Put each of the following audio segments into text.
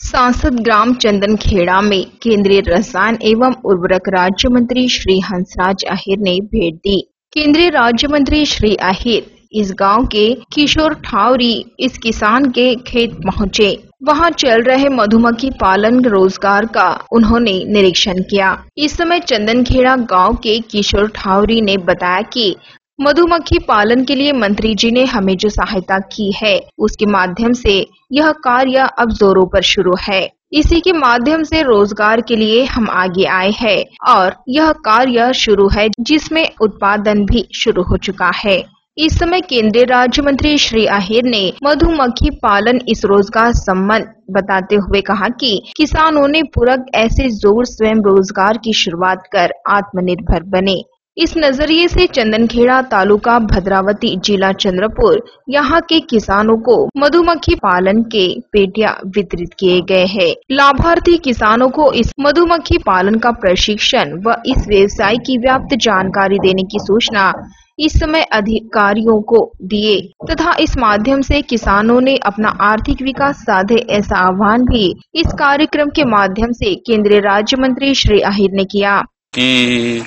सांसद ग्राम चंदनखेड़ा में केंद्रीय रसायन एवं उर्वरक राज्य मंत्री श्री हंसराज अहिर ने भेंट दी। केंद्रीय राज्य मंत्री श्री अहिर इस गांव के किशोर ठावरी इस किसान के खेत पहुंचे। वहां चल रहे मधुमक्खी पालन रोजगार का उन्होंने निरीक्षण किया। इस समय चंदनखेड़ा गांव के किशोर ठावरी ने बताया कि मधुमक्खी पालन के लिए मंत्री जी ने हमें जो सहायता की है उसके माध्यम से यह कार्य अब जोरों पर शुरू है। इसी के माध्यम से रोजगार के लिए हम आगे आए हैं और यह कार्य शुरू है जिसमें उत्पादन भी शुरू हो चुका है। इस समय केंद्रीय राज्य मंत्री श्री अहिर ने मधुमक्खी पालन इस रोजगार संबंध बताते हुए कहा कि किसानों ने पूरक ऐसे जोर स्वयं रोजगार की शुरुआत कर आत्मनिर्भर बने। इस नजरिए से चंदनखेड़ा तालुका भद्रावती जिला चंद्रपुर यहाँ के किसानों को मधुमक्खी पालन के पेटियां वितरित किए गए हैं। लाभार्थी किसानों को इस मधुमक्खी पालन का प्रशिक्षण व इस व्यवसाय की व्याप्त जानकारी देने की सूचना इस समय अधिकारियों को दिए तथा इस माध्यम से किसानों ने अपना आर्थिक विकास साधे, ऐसा आह्वान भी इस कार्यक्रम के माध्यम से केंद्रीय राज्य मंत्री श्री अहिर ने किया। की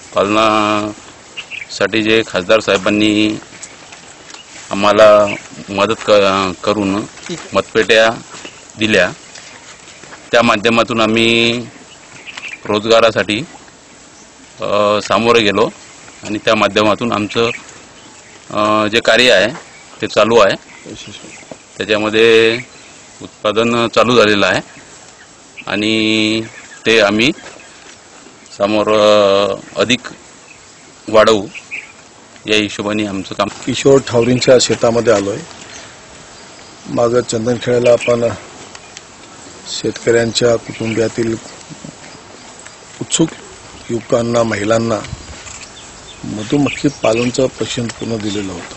पालनासाठी जे खासदार साहेबांनी आम्हाला मदत करून मतपेट्या दिल्या, त्या माध्यमातून आम्ही रोजगारासाठी सामोरे गेलो आणि त्या माध्यमातून आमचं जे कार्य आहे ते चालू आहे। त्याच्यामध्ये उत्पादन चालू झालेलं आहे आणि ते आम्ही समोर अधिक वाढवू या हिशोबाने आमचं काम। किशोर ठावरींच्या शेतामध्ये आलोय। मागे चंदनखेड्याला आपण शेतकऱ्यांच्या कुटुंबातील उत्सुक युवकांना, महिलांना मधुमक्खी पालनचं प्रशिक्षण पूर्ण दिलेलं होतं।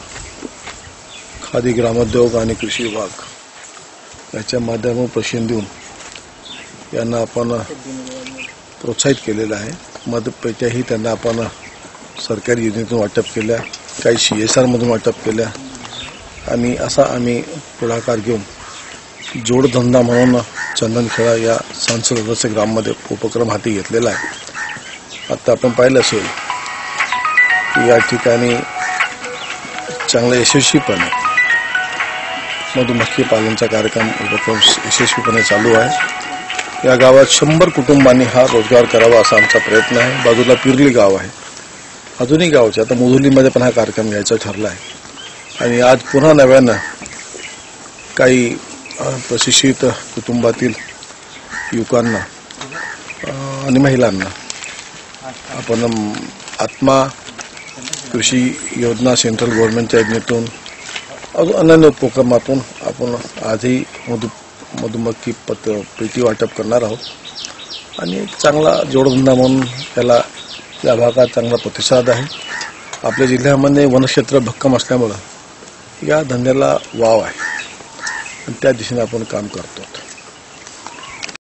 खादी ग्रामोद्योग आणि कृषी विभाग याच्या माध्यमातून प्रशिक्षण देऊन यांना आपण प्रोत्साहित केलेलं आहे। मतपेट्याही त्यांना आपण सरकारी योजनेतून वाटप केल्या, काही CSR मधून वाटप केल्या आणि असा आम्ही पुढाकार घेऊन जोडधंदा म्हणून चंदनखेडा या सांसद सदस्य ग्राममध्ये उपक्रम हाती घेतलेला आहे। आता आपण पाहिलं असेल की या ठिकाणी चांगला यशस्वीपणे मधुमक्खी पालनचा कार्यक्रम उपक्रम यशस्वीपणे चालू आहे। या गावात 100 कुटुंबांनी हा रोजगार करावा असा आमचा प्रयत्न आहे। बाजूला पिरली गाव आहे, अजूनही गावचे आता मुधुलीमध्ये पण हा कार्यक्रम घ्यायचा ठरला आहे आणि आज पुन्हा नव्यानं काही प्रशिक्षित कुटुंबातील युवकांना आणि महिलांना आपण आत्मा कृषी योजना सेंट्रल गव्हर्नमेंटच्या योजनेतून अनन्य उपक्रमातून आपण आजही मधुमक्खी पेटी वाटप करणार आहोत आणि एक चांगला जोडधंदा म्हणून त्याला या भागात चांगला प्रतिसाद आहे। आपल्या जिल्ह्यामध्ये वनक्षेत्र भक्कम असल्यामुळे या धंद्याला वाव आहे आणि त्या दिशेने आपण काम करतो।